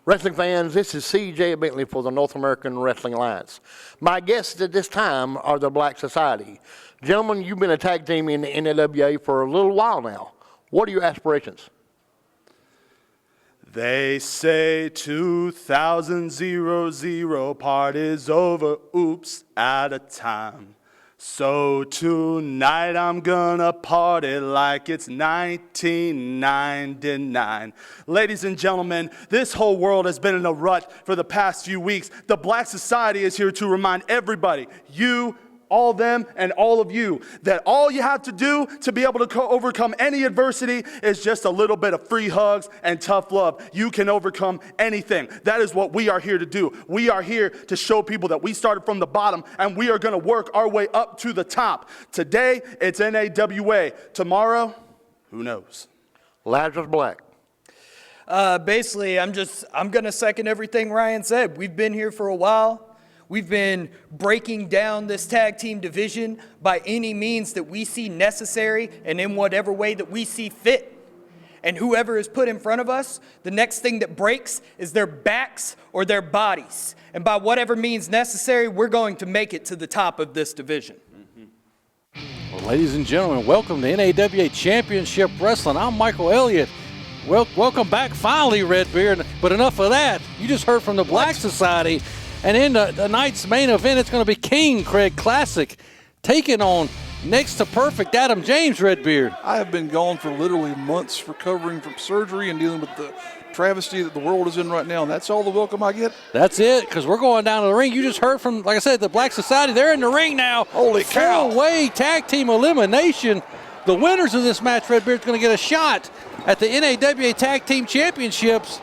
Wrestling fans, this is C.J. Bentley for the North American Wrestling Alliance. My guests at this time are the Black Society. Gentlemen, you've been a tag team in the NAWA for a little while now. What are your aspirations? They say 2000 party's over, oops, out of time. So tonight I'm gonna party like it's 1999. Ladies and gentlemen, this whole world has been in a rut for the past few weeks. The Black Society is here to remind everybody, you, all of them, and all of you, that all you have to do to be able to overcome any adversity is just a little bit of free hugs and tough love. You can overcome anything. That is what we are here to do. We are here to show people that we started from the bottom and we are going to work our way up to the top. Today, it's NAWA. Tomorrow, who knows? Lazarus Black. Basically, I'm going to second everything Ryan said. We've been here for a while. We've been breaking down this tag team division by any means that we see necessary and in whatever way that we see fit. And whoever is put in front of us, the next thing that breaks is their backs or their bodies. And by whatever means necessary, we're going to make it to the top of this division. Well, ladies and gentlemen, welcome to NAWA Championship Wrestling. I'm Michael Elliott. Welcome back finally, Redbeard. But enough of that. You just heard from the Black Society. And in the night's main event, it's going to be King Craig Classic taking on next to perfect Adam James, Redbeard. I have been gone for literally months recovering from surgery and dealing with the travesty that the world is in right now, and that's all the welcome I get? That's it, because we're going down to the ring. You just heard from, like I said, the Black Society. They're in the ring now. Holy cow. Four-way tag team elimination. The winners of this match, Redbeard, is going to get a shot at the NAWA Tag Team Championships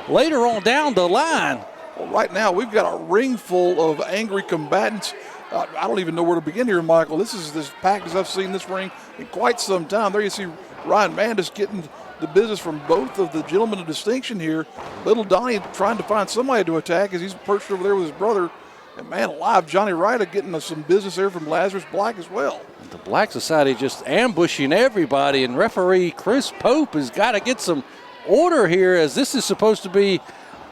later on down the line. Well, right now, we've got a ring full of angry combatants. I don't even know where to begin here, Michael. This is as packed as I've seen this ring in quite some time. There you see Ryan Mandis getting the business from both of the gentlemen of distinction here. Little Donnie trying to find somebody to attack as he's perched over there with his brother. And man alive, Johnny Ryda getting some business there from Lazarus Black as well. The Black Society just ambushing everybody, and referee Chris Pope has got to get some order here, as this is supposed to be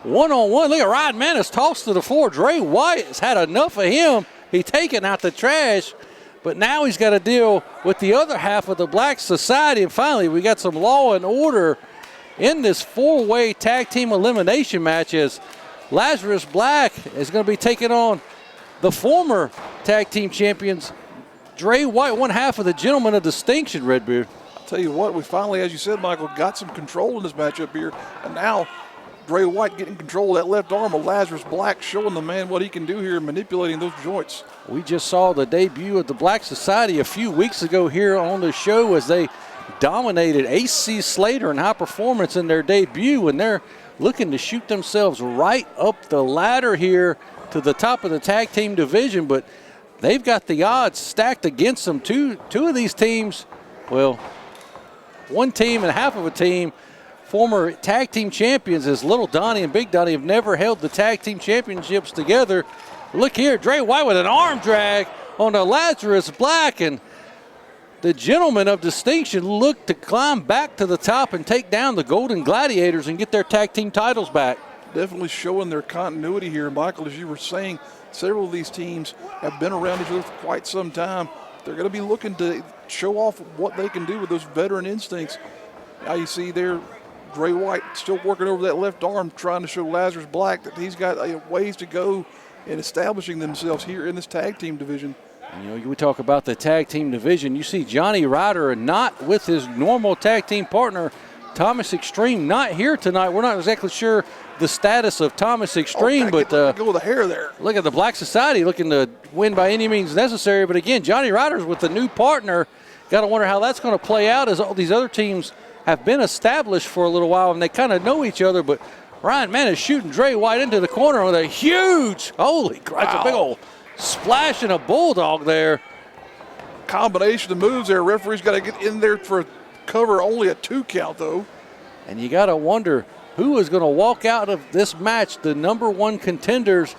one-on-one. Look at Ryan Mandis tossed to the floor. Dre White has had enough of him. He's taking out the trash, but now he's got to deal with the other half of the Black Society. And finally, we got some law and order in this four-way tag team elimination match, as Lazarus Black is going to be taking on the former tag team champions, Dre White, one half of the gentleman of distinction, Redbeard. I'll tell you what, we finally, as you said, Michael, got some control in this matchup here, and now Dre White getting control of that left arm of Lazarus Black, showing the man what he can do here, manipulating those joints. We just saw the debut of the Black Society a few weeks ago here on the show, as they dominated AC Slater and High Performance in their debut, and they're looking to shoot themselves right up the ladder here to the top of the tag team division, but they've got the odds stacked against them. Two of these teams, well, one team and half of a team, former tag team champions, as Little Donnie and Big Donnie have never held the tag team championships together. Look here, Dre White with an arm drag on the Lazarus Black, and the gentlemen of distinction look to climb back to the top and take down the Golden Gladiators and get their tag team titles back. Definitely showing their continuity here, Michael. As you were saying, several of these teams have been around each other for quite some time. They're going to be looking to show off what they can do with those veteran instincts. Now you see there, Dre White still working over that left arm, trying to show Lazarus Black that he's got ways to go in establishing themselves here in this tag team division. And, you know, we talk about the tag team division. You see Johnny Ryder not with his normal tag team partner, Thomas Extreme, not here tonight. We're not exactly sure the status of Thomas Extreme, but go with the hair there. Look at the Black Society looking to win by any means necessary. But again, Johnny Ryder's with a new partner. Got to wonder how that's going to play out, as all these other teams have been established for a little while and they kind of know each other. But Ryan Mann is shooting Dre White into the corner with a huge, holy crap, a big old splash and a bulldog there. Combination of moves there. Referee's got to get in there for a cover, only a 2 count though. And you got to wonder who is going to walk out of this match, the number one contenders.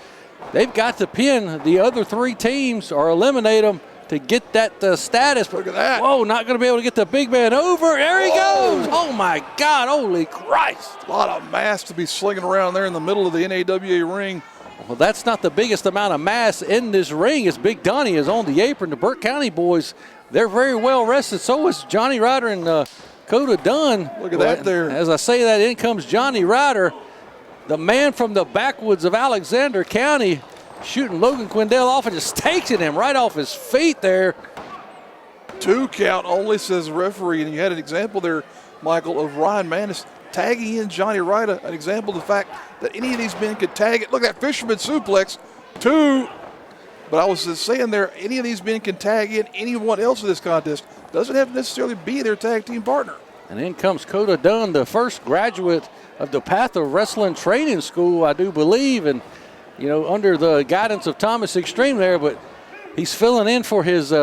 They've got to pin the other 3 teams or eliminate them to get that status. Look at that. Whoa, not going to be able to get the big man over. There he goes. Oh, my God. Holy Christ. A lot of mass to be slinging around there in the middle of the NAWA ring. Well, that's not the biggest amount of mass in this ring as Big Donnie is on the apron. The Burke County boys, they're very well rested. So is Johnny Ryder and Kota Dunn. Look at that there. As I say that, in comes Johnny Ryder, the man from the backwoods of Alexander County, shooting Logan Quindell off and just takes him right off his feet there. 2 count only, says the referee. And you had an example there, Michael, of Ryan Manis tagging in Johnny Ryder, an example of the fact that any of these men could tag it. Look at that fisherman suplex, 2. But I was just saying there, any of these men can tag in anyone else in this contest. Doesn't have to necessarily be their tag team partner. And in comes Kota Dunn, the first graduate of the Path of Wrestling Training School, I do believe, and under the guidance of Thomas Extreme there, but he's filling in for his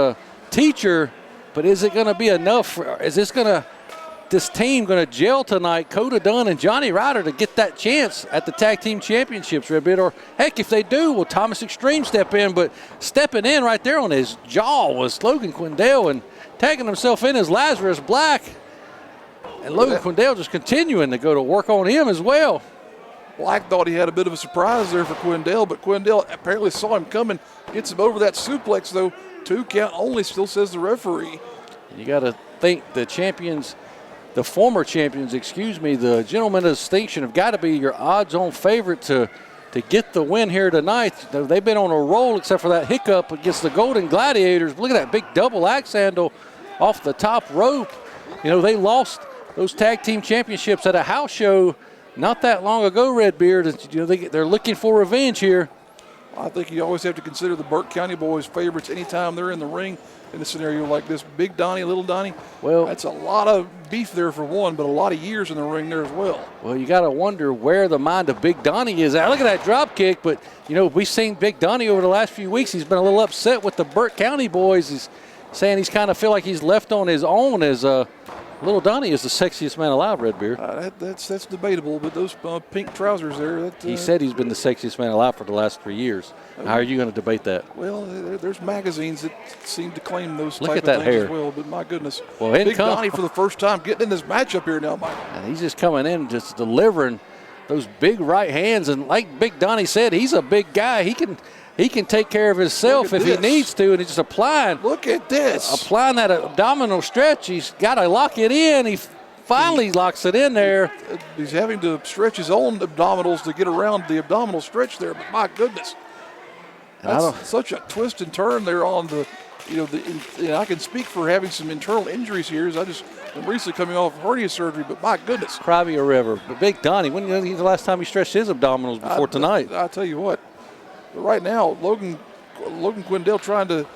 teacher. But is it going to be enough? Is this team going to gel tonight, Kota Dunn and Johnny Ryder, to get that chance at the Tag Team Championships, Red Beard? Or, heck, if they do, will Thomas Extreme step in? But stepping in right there on his jaw was Logan Quindell, and tagging himself in as Lazarus Black. And Logan Quindell just continuing to go to work on him as well. Black thought he had a bit of a surprise there for Quindell, but Quindell apparently saw him coming, gets him over that suplex, though. 2 count only, still says the referee. You got to think the champions, the former champions, the gentlemen of distinction have got to be your odds-on favorite to get the win here tonight. They've been on a roll except for that hiccup against the Golden Gladiators. Look at that big double axe handle off the top rope. They lost those tag team championships at a house show not that long ago, Redbeard. They're looking for revenge here. I think you always have to consider the Burke County boys favorites anytime they're in the ring in a scenario like this. Big Donnie, Little Donnie, well, that's a lot of beef there for one, but a lot of years in the ring there as well. Well, you got to wonder where the mind of Big Donnie is at. Look at that drop kick, but, we've seen Big Donnie over the last few weeks. He's been a little upset with the Burke County boys. He's saying he's kind of feel like he's left on his own as Little Donnie is the sexiest man alive, Redbeard. That's debatable, but those pink trousers there. He said he's been the sexiest man alive for the last 3 years. How are you going to debate that? Well, there's magazines that seem to claim those Look type at that of things hair. as well, but my goodness. Well, Big Donnie for the first time getting in this matchup here now, Mike. And he's just coming in, just delivering those big right hands. And like Big Donnie said, he's a big guy. He can take care of himself if he needs to, and he's just applying. Look at this. Applying that abdominal stretch. He's got to lock it in. He finally locks it in there. He's having to stretch his own abdominals to get around the abdominal stretch there, but my goodness. That's such a twist and turn there on the, I can speak for having some internal injuries here as I'm recently coming off hernia surgery, but my goodness. Cry me a river. But Big Donnie, when the last time he stretched his abdominals before tonight? I'll tell you what. But right now, Logan Quindell trying to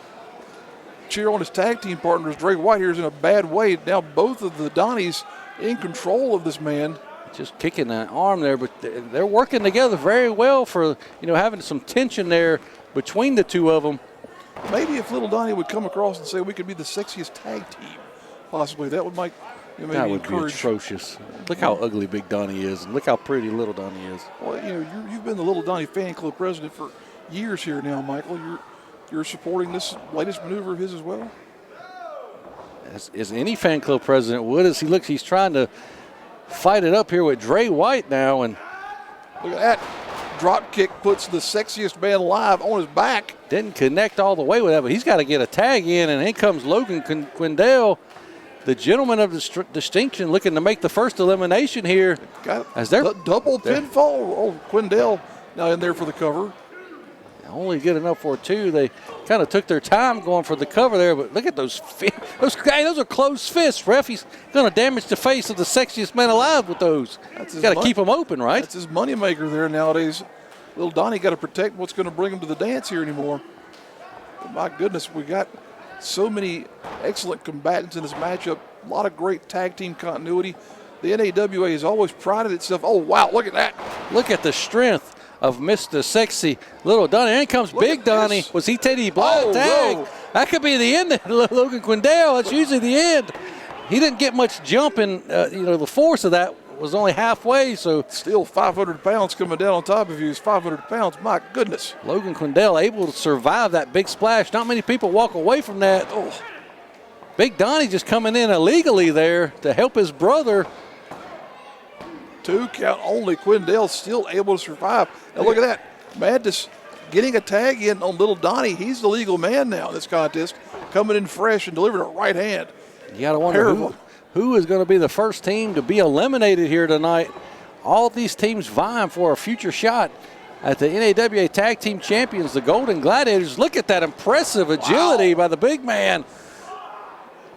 cheer on his tag team partners. Dre White here is in a bad way. Now both of the Donnies in control of this man. Just kicking that arm there, but they're working together very well for, having some tension there between the two of them. Maybe if Little Donnie would come across and say we could be the sexiest tag team, possibly, that would make maybe that would encourage. Be atrocious. Look how ugly Big Donnie is, and look how pretty Little Donnie is. Well, you've been the Little Donnie fan club president for years here now, Michael. You're supporting this latest maneuver of his as well? As any fan club president would, as he's trying to fight it up here with Dre White now. And look at that. Drop kick puts the sexiest man alive on his back. Didn't connect all the way with that, but he's got to get a tag in, and in comes Logan Quindell, the gentleman of distinction, looking to make the first elimination here. As they're double pinfall. Oh, Quindell now in there for the cover. Only good enough for 2. They kind of took their time going for the cover there, but look at those those are closed fists, ref. He's going to damage the face of the sexiest man alive with those. He's got to keep them open, right? That's his moneymaker there nowadays. Little Donnie got to protect what's going to bring him to the dance here anymore. But my goodness, we got so many excellent combatants in this matchup. A lot of great tag team continuity. The NAWA has always prided itself. Oh, wow, look at that. Look at the strength of Mr. Sexy Little Donnie. In comes Big Donnie. Was he Teddy Block tag? No. That could be the end of Logan Quindell. That's usually the end. He didn't get much jumping, the force of that was only halfway, so Still 500 pounds coming down on top of you is 500 pounds. My goodness. Logan Quindell able to survive that big splash. Not many people walk away from that. Oh. Big Donnie just coming in illegally there to help his brother. 2 count only. Quindell still able to survive. Now look at that. Madness getting a tag in on little Donnie. He's the legal man now in this contest. Coming in fresh and delivering a right hand. You got to wonder who is going to be the first team to be eliminated here tonight. All these teams vying for a future shot at the NAWA Tag Team Champions, the Golden Gladiators. Look at that impressive agility by the big man.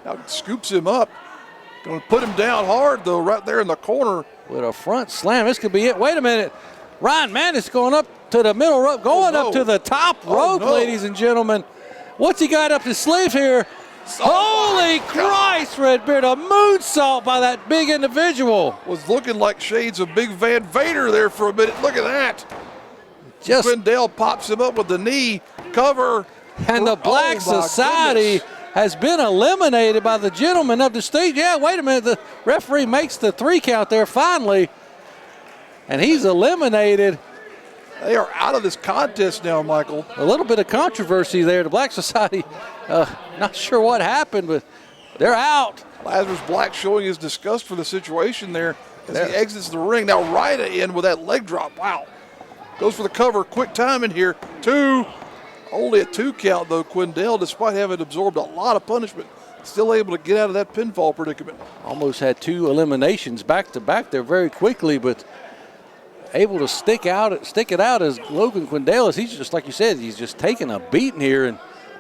Now scoops him up. Going to put him down hard, though, right there in the corner. With a front slam. This could be it. Wait a minute. Ryan Madness going up to the middle rope, going up to the top rope, ladies and gentlemen. What's he got up his sleeve here? Holy Christ, Redbeard, a moonsault by that big individual. Was looking like shades of Big Van Vader there for a minute. Look at that. Just Quindell pops him up with the knee cover. And the Black Society has been eliminated by the gentleman of the stage. Yeah, wait a minute. The referee makes the 3 count there finally. And he's eliminated. They are out of this contest now, Michael. A little bit of controversy there. The Black Society, not sure what happened, but they're out. Lazarus Black showing his disgust for the situation there as he exits the ring. Now Ryda in with that leg drop. Wow. Goes for the cover. Quick time in here. 2. Only a 2 count, though. Quindell, despite having absorbed a lot of punishment, still able to get out of that pinfall predicament. Almost had 2 eliminations back to back there very quickly, but able to stick it out as Logan Quindell is. He's just, like you said, he's just taking a beating here. And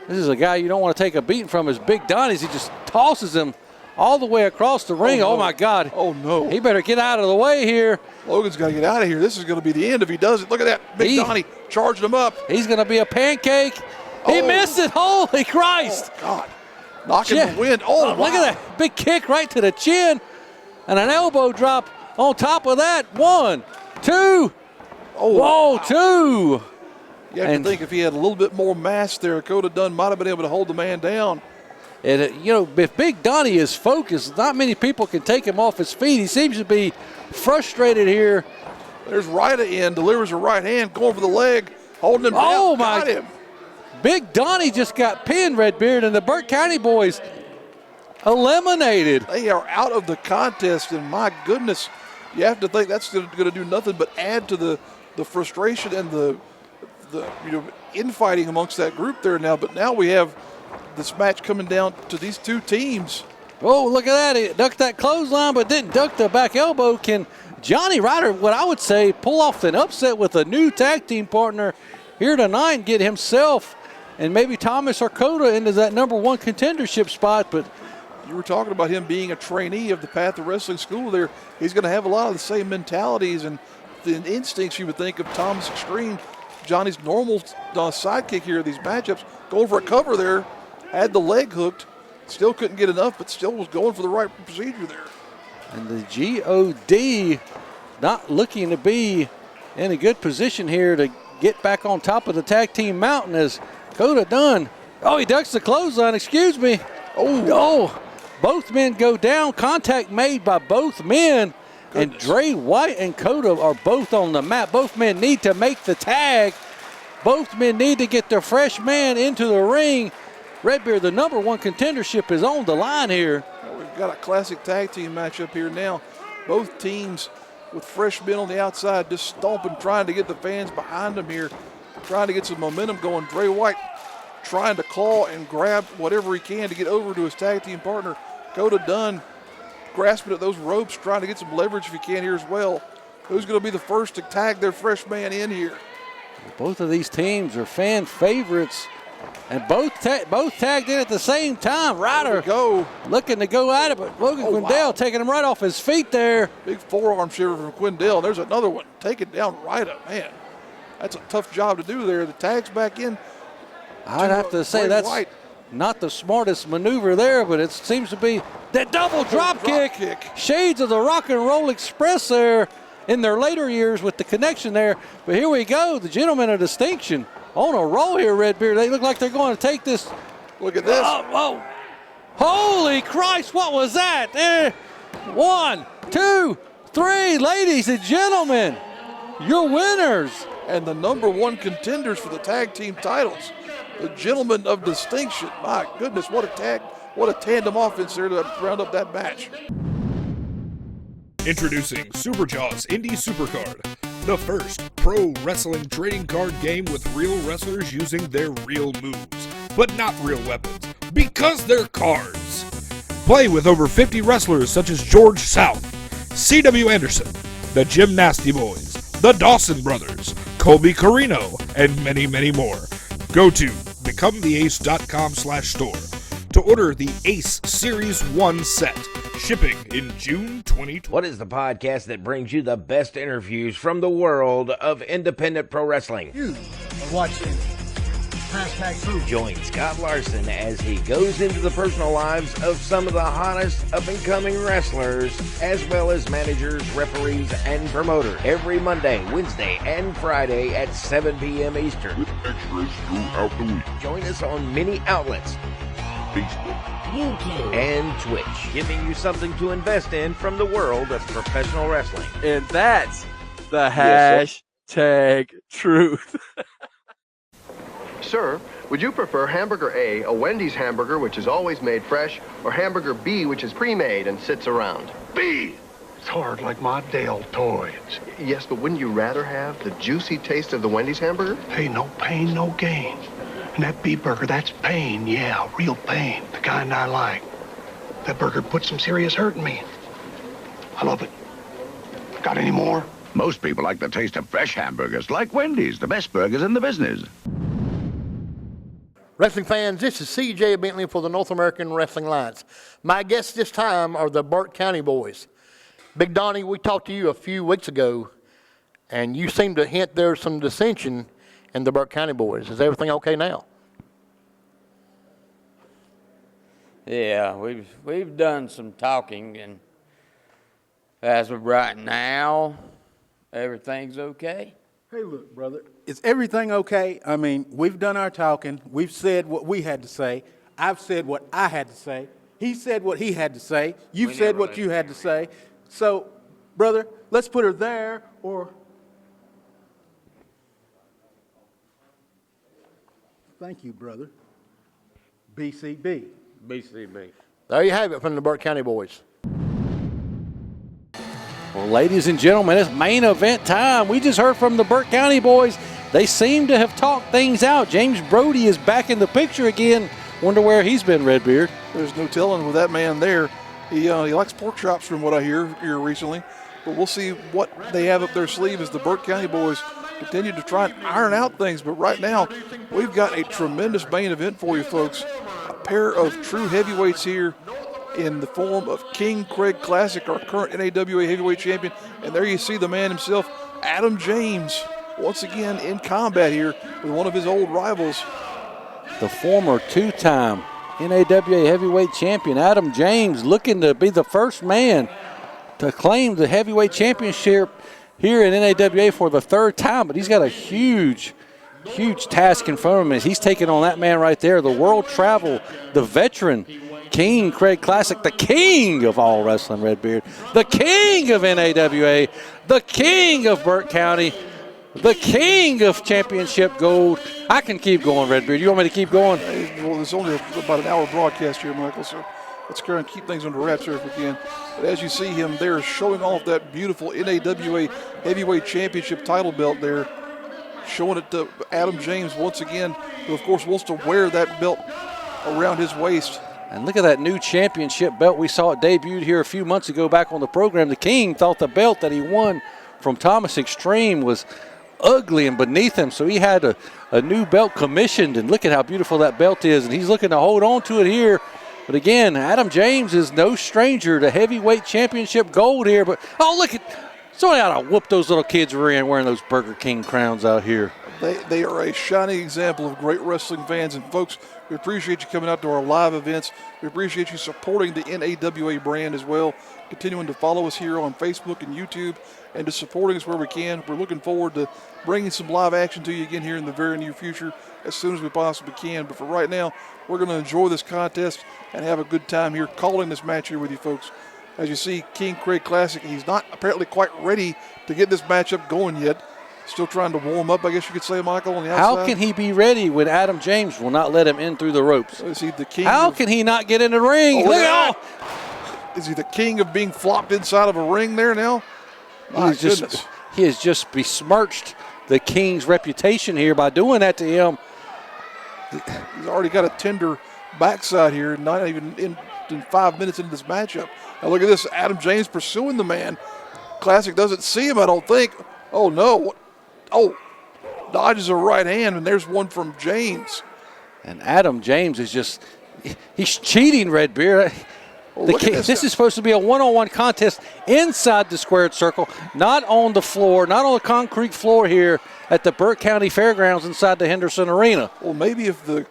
this is a guy you don't want to take a beating from, as Big Donnie's. He just tosses him all the way across the ring. Oh, no. Oh my God. Oh, no. He better get out of the way here. Logan's got to get out of here. This is going to be the end if he does it. Look at that. Big Donnie charging him up. He's going to be a pancake. He missed it. Holy Christ. Oh, God. Knocking the wind. Oh, wow. Look at that big kick right to the chin. And an elbow drop on top of that. 1, 2. Oh, whoa, wow. 2. You have to think if he had a little bit more mass there, Kota Dunn might have been able to hold the man down. And, you know, if Big Donnie is focused, not many people can take him off his feet. He seems to be frustrated here. There's Ryda in, delivers a right hand, going for the leg, holding him down. Oh, got my. him. Big Donnie just got pinned, Redbeard, and the Burke County boys eliminated. They are out of the contest, and my goodness, you have to think that's going to do nothing but add to the frustration and the infighting amongst that group there now. But now we have this match coming down to these 2 teams. Oh, look at that. He ducked that clothesline, but didn't duck the back elbow. Can Johnny Ryder, what I would say, pull off an upset with a new tag team partner here tonight and get himself and maybe Thomas or Kota into that #1 contendership spot? But you were talking about him being a trainee of the Path of Wrestling School there. He's going to have a lot of the same mentalities and the instincts you would think of Thomas Extreme, Johnny's normal sidekick here in these matchups. Going for a cover there, had the leg hooked, still couldn't get enough, but still was going for the right procedure there. And the G.O.D. not looking to be in a good position here to get back on top of the tag team mountain as Kota Dunn. Oh, he ducks the clothesline, excuse me. Oh, both men go down. Contact made by both men. Goodness. And Dre White and Kota are both on the mat. Both men need to make the tag. Both men need to get their fresh man into the ring. Redbeard, the #1 contendership is on the line here. Well, we've got a classic tag team matchup here now. Both teams with fresh men on the outside just stomping, trying to get the fans behind them here, trying to get some momentum going. Dre White trying to claw and grab whatever he can to get over to his tag team partner. Kota Dunn grasping at those ropes, trying to get some leverage if he can here as well. Who's going to be the first to tag their fresh man in here? Both of these teams are fan favorites, and both tagged in at the same time. Ryder looking to go at it, but Logan Quindell taking him right off his feet there. Big forearm shiver from Quindell. There's another one taking down Ryda. Man, that's a tough job to do there. The tag's back in. I'd have to say that's not the smartest maneuver there, but it seems to be that double drop kick. Shades of the Rock and Roll Express there in their later years with the connection there. But here we go, the gentlemen of distinction on a roll here, Redbeard. They look like they're going to take this. Look at this. Whoa. Holy Christ, what was that? 1, 2, 3, ladies and gentlemen, your winners. And the #1 contenders for the tag team titles, the Gentlemen of Distinction. My goodness, what a tandem offense there to round up that match. Introducing Superjaw's Indie Supercard, the first pro wrestling trading card game with real wrestlers using their real moves, but not real weapons, because they're cards. Play with over 50 wrestlers such as George South, C.W. Anderson, the Jim Nasty Boys, the Dawson Brothers, Colby Carino, and many, many more. Go to becometheace.com/store to order the Ace Series 1 set, shipping in June 2020. What is the podcast that brings you the best interviews from the world of independent pro wrestling? You are watching Hashtag Truth. Join Scott Larson as he goes into the personal lives of some of the hottest up-and-coming wrestlers, as well as managers, referees, and promoters. Every Monday, Wednesday, and Friday at 7 p.m. Eastern. With extras throughout the week. Join us on many outlets, Facebook, YouTube, and Twitch, giving you something to invest in from the world of professional wrestling. And that's the hashtag truth. Sir, would you prefer hamburger A Wendy's hamburger, which is always made fresh, or hamburger B, which is pre-made and sits around? B. It's hard like my deltoids. Yes, but wouldn't you rather have the juicy taste of the Wendy's hamburger? Hey, no pain, no gain. And that beef burger, that's pain, yeah, real pain, the kind I like. That burger put some serious hurt in me. I love it. Got any more? Most people like the taste of fresh hamburgers, like Wendy's, the best burgers in the business. Wrestling fans, this is C.J. Bentley for the North American Wrestling Alliance. My guests this time are the Burke County Boys. Big Donnie, we talked to you a few weeks ago, and you seemed to hint there's some dissension in the Burke County Boys. Is everything okay now? Yeah, we've done some talking, and as of right now, everything's okay. Hey, look, brother, is everything okay? I mean, we've done our talking. We've said what we had to say. I've said what I had to say. He said what he had to say. You've said what you had to say. So, brother, let's put her there or... Thank you, brother. BCB. BCB. There you have it from the Burke County Boys. Well, ladies and gentlemen, it's main event time. We just heard from the Burke County Boys. They seem to have talked things out. James Brody is back in the picture again. Wonder where he's been, Redbeard. There's no telling with that man there. He likes pork chops from what I hear here recently. But we'll see what they have up their sleeve as the Burke County Boys continue to try and iron out things. But right now, we've got a tremendous main event for you folks. A pair of true heavyweights here in the form of King Craig Classic, our current NAWA heavyweight champion. And there you see the man himself, Adam James, once again in combat here with one of his old rivals. The former two-time NAWA heavyweight champion, Adam James, looking to be the first man to claim the heavyweight championship here in NAWA for the third time. But he's got a huge task in front of him as he's taking on that man right there, the world travel, the veteran, King Craig Classic, the king of all wrestling, Redbeard, the king of NAWA, the king of Burke County, the king of championship gold. I can keep going, Redbeard. You want me to keep going? Well, there's only about an hour broadcast here, Michael, so let's try and keep things under wraps here if we can. But as you see him there showing off that beautiful NAWA heavyweight championship title belt there, showing it to Adam James once again, who of course wants to wear that belt around his waist. And look at that new championship belt. We saw it debuted here a few months ago back on the program. The King thought the belt that he won from Thomas Extreme was ugly and beneath him, so he had a new belt commissioned, and look at how beautiful that belt is, and he's looking to hold on to it here. But again, Adam James is no stranger to heavyweight championship gold here. But, oh, look at, somebody ought to whoop those little kids wearing those Burger King crowns out here. They are a shining example of great wrestling fans. And, folks, we appreciate you coming out to our live events. We appreciate you supporting the NAWA brand as well, continuing to follow us here on Facebook and YouTube, and to supporting us where we can. We're looking forward to bringing some live action to you again here in the very near future as soon as we possibly can. But for right now, we're going to enjoy this contest and have a good time here calling this match here with you folks. As you see, King Craig Classic, he's not apparently quite ready to get this matchup going yet. Still trying to warm up, I guess you could say, Michael, on the outside. How can he be ready when Adam James will not let him in through the ropes? Is he the king? How can he not get in the ring? Oh, Look at Is he the king of being flopped inside of a ring there now? My goodness. He has just besmirched the King's reputation here by doing that to him. He's already got a tender backside here, not even in 5 minutes into this matchup. Now look at this, Adam James pursuing the man. Classic doesn't see him, I don't think. Oh, no. Oh, dodges a right hand, and there's one from James. And Adam James is just, he's cheating, Redbeard. This is supposed to be a one-on-one contest inside the squared circle, not on the floor, not on the concrete floor here at the Burke County Fairgrounds inside the Henderson Arena. Well, maybe if the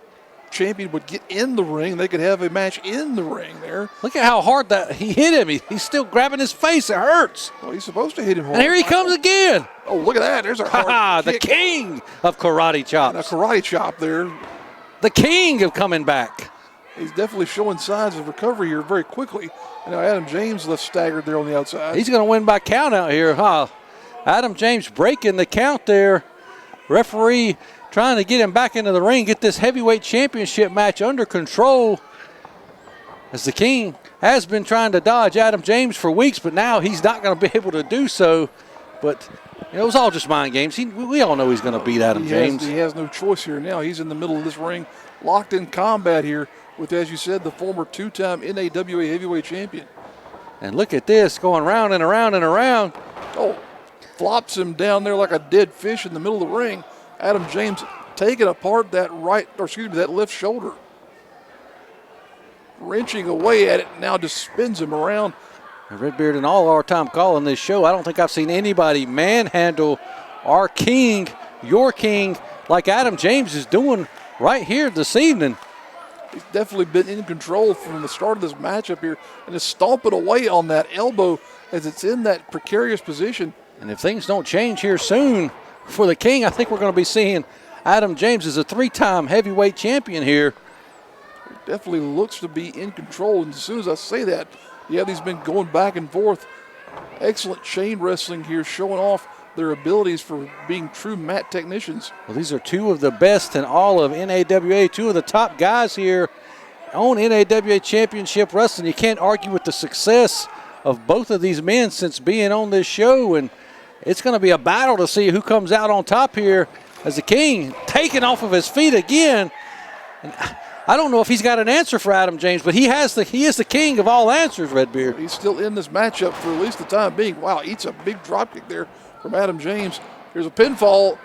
champion would get in the ring, they could have a match in the ring there. Look at how hard that he hit him. He's still grabbing his face. It hurts. Well, he's supposed to hit him hard. And here he comes again. Oh, look at that. There's a hard kick. The king of karate chops. And a karate chop there. The king of coming back. He's definitely showing signs of recovery here very quickly. And now Adam James left staggered there on the outside. He's going to win by count out here, huh? Adam James breaking the count there. Referee trying to get him back into the ring, get this heavyweight championship match under control. As the King has been trying to dodge Adam James for weeks, but now he's not going to be able to do so. But you know, it was all just mind games. We all know he's going to beat Adam James. He has no choice here now. He's in the middle of this ring, locked in combat here with, as you said, the former two-time NAWA heavyweight champion. And look at this, going round and around and around. Oh, flops him down there like a dead fish in the middle of the ring. Adam James taking apart that that left shoulder. Wrenching away at it, now just spins him around. Redbeard, in all our time calling this show, I don't think I've seen anybody manhandle our king, your king, like Adam James is doing right here this evening. He's definitely been in control from the start of this matchup here and is stomping away on that elbow as it's in that precarious position. And if things don't change here soon for the King, I think we're going to be seeing Adam James as a three-time heavyweight champion here. He definitely looks to be in control. And as soon as I say that, yeah, these men going back and forth. Excellent chain wrestling here, showing off their abilities for being true mat technicians. Well, these are two of the best in all of NAWA, two of the top guys here on NAWA Championship Wrestling. You can't argue with the success of both of these men since being on this show, and it's going to be a battle to see who comes out on top here as the King taken off of his feet again. And I don't know if he's got an answer for Adam James, but he is the king of all answers, Redbeard. He's still in this matchup for at least the time being. Wow, eats a big drop kick there from Adam James. Here's a pinfall.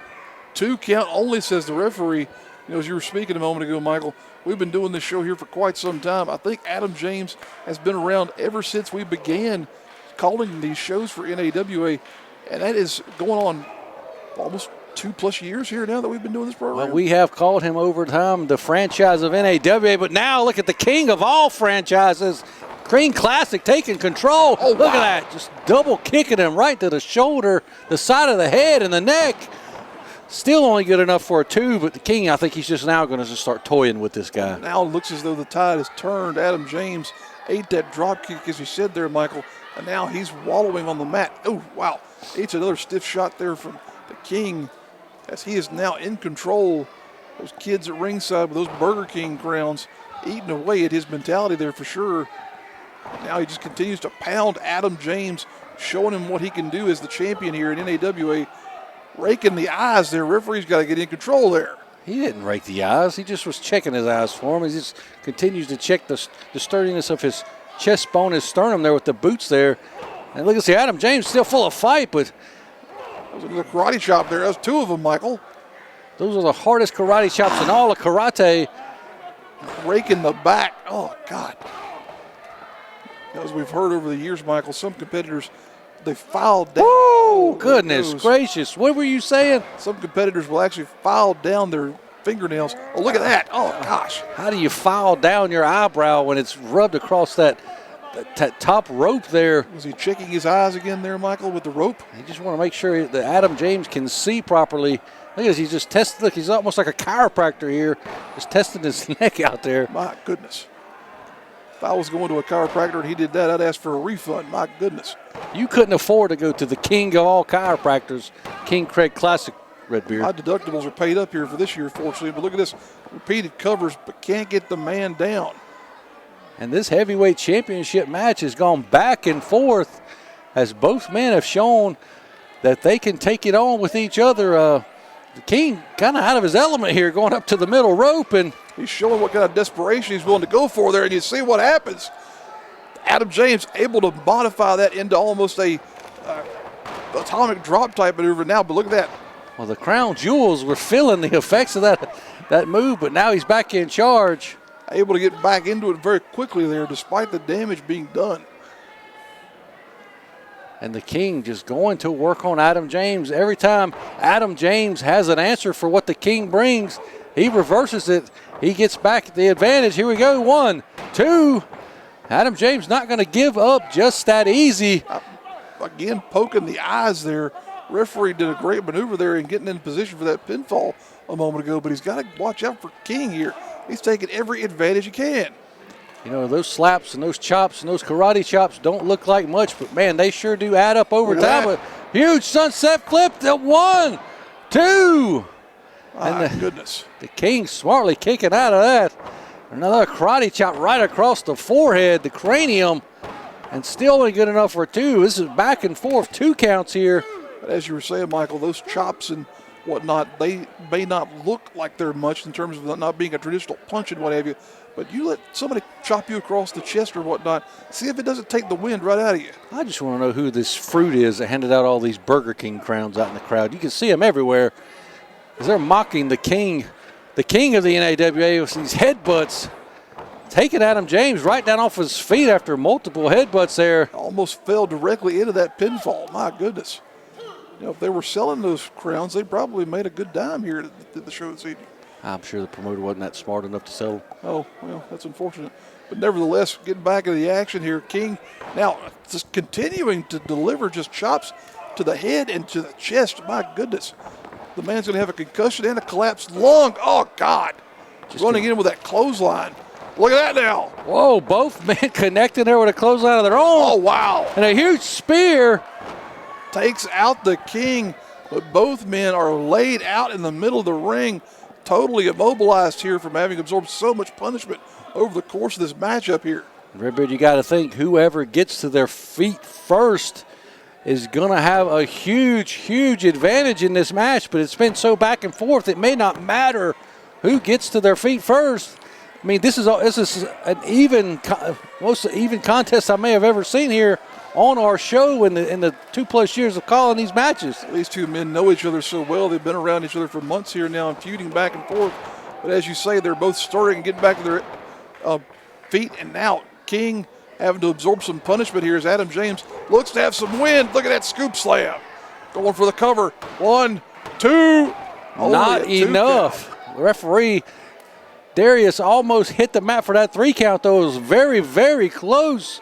2 count only, says the referee. You know, as you were speaking a moment ago, Michael, we've been doing this show here for quite some time. I think Adam James has been around ever since we began calling these shows for NAWA, and that is going on almost 2+ years here now that we've been doing this program. Well, we have called him over time the franchise of NAWA, but now look at the king of all franchises, Cream Classic taking control. Oh, look at that, just double kicking him right to the shoulder, the side of the head, and the neck. Still only good enough for a 2, but the King, I think he's just now going to just start toying with this guy. Now it looks as though the tide has turned. Adam James ate that drop kick, as you said there, Michael, and now he's wallowing on the mat. Oh, wow. Eats another stiff shot there from the King as he is now in control. Those kids at ringside with those Burger King crowns eating away at his mentality there for sure. Now he just continues to pound Adam James, showing him what he can do as the champion here in NAWA. Raking the eyes there. Referee's got to get in control there. He didn't rake the eyes. He just was checking his eyes for him. He just continues to check the sturdiness of his chest bone, his sternum there with the boots there. And look at see Adam James still full of fight, but that was a karate chop there. That's 2 of them, Michael. Those are the hardest karate chops in all of karate. Raking the back. Oh, God. As we've heard over the years, Michael, some competitors, they file down. Oh, goodness gracious. What were you saying? Some competitors will actually file down their fingernails. Oh, look at that. Oh, gosh. How do you file down your eyebrow when it's rubbed across that top rope there? Was he checking his eyes again there, Michael, with the rope? He just want to make sure that Adam James can see properly. Look at he's just testing. Look, he's almost like a chiropractor here, just testing his neck out there. My goodness. If I was going to a chiropractor and he did that, I'd ask for a refund. My goodness. You couldn't afford to go to the king of all chiropractors, King Craig Classic, Redbeard. My deductibles are paid up here for this year, fortunately. But look at this. Repeated covers, but can't get the man down. And this heavyweight championship match has gone back and forth as both men have shown that they can take it on with each other. The King kind of out of his element here, going up to the middle rope, and he's showing what kind of desperation he's willing to go for there, and you see what happens. Adam James able to modify that into almost a atomic drop type maneuver now, but look at that. Well, the Crown Jewels were feeling the effects of that move, but now he's back in charge. Able to get back into it very quickly there despite the damage being done. And the King just going to work on Adam James. Every time Adam James has an answer for what the King brings, he reverses it. He gets back the advantage. Here we go. 1, 2. Adam James not going to give up just that easy. Again, poking the eyes there. Referee did a great maneuver there in getting in position for that pinfall a moment ago, but he's got to watch out for King here. He's taking every advantage he can. You know, those slaps and those chops and those karate chops don't look like much, but, man, they sure do add up over time. But huge sunset flip. 1, 2. My goodness. The King smartly kicking out of that. Another karate chop right across the forehead, the cranium, and still only good enough for 2. This is back and forth, 2 counts here. But as you were saying, Michael, those chops and whatnot, they may not look like they're much in terms of not being a traditional punch and what have you, but you let somebody chop you across the chest or whatnot, see if it doesn't take the wind right out of you. I just want to know who this fruit is that handed out all these Burger King crowns out in the crowd. You can see them everywhere as they're mocking the king of the NAWA with these headbutts, taking Adam James right down off his feet after multiple headbutts there. Almost fell directly into that pinfall. My goodness. You know, if they were selling those crowns, they probably made a good dime here at the show this evening. I'm sure the promoter wasn't that smart enough to sell them. Oh, well, that's unfortunate. But nevertheless, getting back into the action here, King now just continuing to deliver just chops to the head and to the chest. My goodness. The man's going to have a concussion and a collapsed lung. Oh, God. Just running in with that clothesline. Look at that now. Whoa, both men connecting there with a clothesline of their own. Oh, wow. And a huge spear. Takes out the King, but both men are laid out in the middle of the ring, totally immobilized here from having absorbed so much punishment over the course of this matchup here. Redbeard, you got to think whoever gets to their feet first is going to have a huge, huge advantage in this match, but it's been so back and forth, it may not matter who gets to their feet first. I mean, this is an most even contest I may have ever seen here on our show in the 2+ years of calling these matches. These two men know each other so well. They've been around each other for months here now and feuding back and forth. But as you say, they're both starting and getting back to their feet. And now King having to absorb some punishment here as Adam James looks to have some wind. Look at that scoop slam. Going for the cover. 1, 2. Not enough. The referee, Darius, almost hit the mat for that 3 count, though. It was very, very close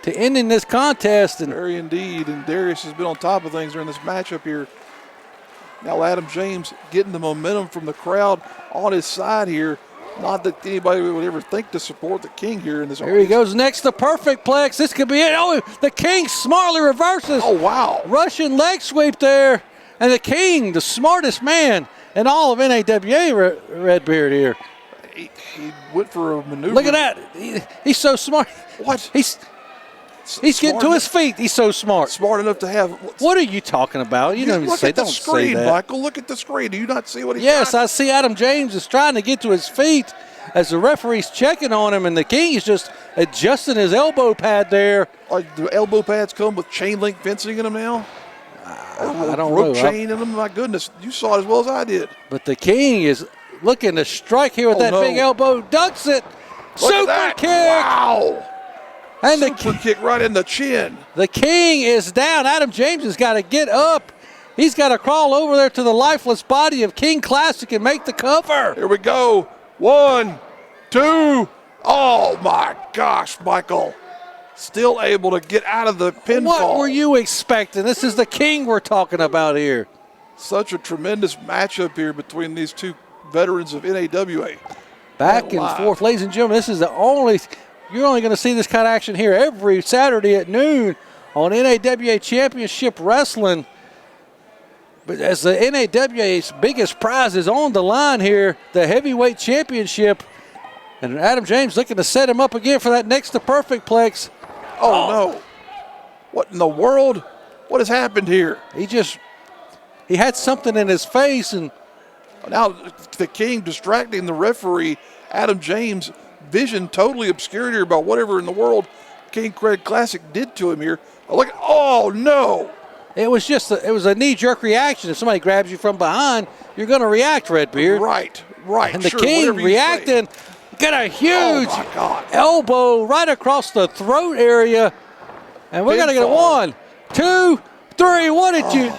to ending this contest. And very indeed, and Darius has been on top of things during this matchup here. Now Adam James getting the momentum from the crowd on his side here. Not that anybody would ever think to support the King here in this. Here he goes next, the perfect plex. This could be it. Oh, the King smartly reverses. Oh, wow. Russian leg sweep there. And the King, the smartest man in all of NAWA, Redbeard here. He went for a maneuver. Look at that. He's so smart. What? He's getting to his feet. He's so smart. Smart enough to have. What are you talking about? You don't even say. Don't say that. Michael, look at the screen. Do you not see what he's? Yes, I see. Adam James is trying to get to his feet as the referee's checking on him, and the King is just adjusting his elbow pad there. The elbow pads come with chain link fencing in them now. I don't rope know. Chain in them. My goodness, you saw it as well as I did. But the King is looking to strike here with that big elbow. Ducks it. Super kick. Wow. And super kick right in the chin. The King is down. Adam James has got to get up. He's got to crawl over there to the lifeless body of King Classic and make the cover. Here we go. 1, 2. Oh, my gosh, Michael. Still able to get out of the pinfall. What were you expecting? This is the King we're talking about here. Such a tremendous matchup here between these two veterans of NAWA. Back and forth, ladies and gentlemen. This is the only you're only going to see this kind of action here every Saturday at noon on NAWA Championship Wrestling. But as the NAWA's biggest prize is on the line here, the heavyweight championship, and Adam James looking to set him up again for that next to perfect plex. Oh, no. What in the world? What has happened here? He had something in his face, and now the King distracting the referee. Adam James' vision totally obscured here by whatever in the world King Craig Classic did to him here. Oh, no. It was a knee-jerk reaction. If somebody grabs you from behind, you're going to react, Redbeard. Right. And the King reacting, got a huge elbow right across the throat area. And we're going to get a 1, 2, 3. What did you...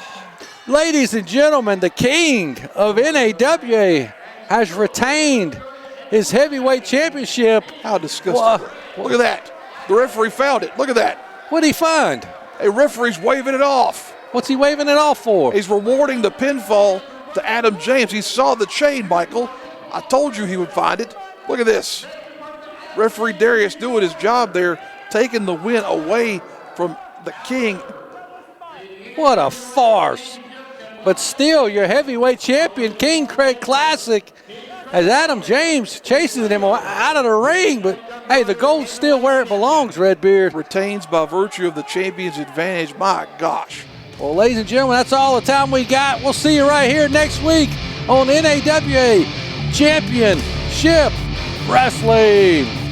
Ladies and gentlemen, the King of NAWA has retained his heavyweight championship. How disgusting. Look at that. The referee found it. Look at that. What did he find? A referee's waving it off. What's he waving it off for? He's rewarding the pinfall to Adam James. He saw the chain, Michael. I told you he would find it. Look at this. Referee Darius doing his job there, taking the win away from the King. What a farce. But still, your heavyweight champion, King Craig Classic, as Adam James chases him out of the ring. But, hey, the gold's still where it belongs, Redbeard. Retains by virtue of the champion's advantage. My gosh. Well, ladies and gentlemen, that's all the time we got. We'll see you right here next week on NAWA Championship Wrestling.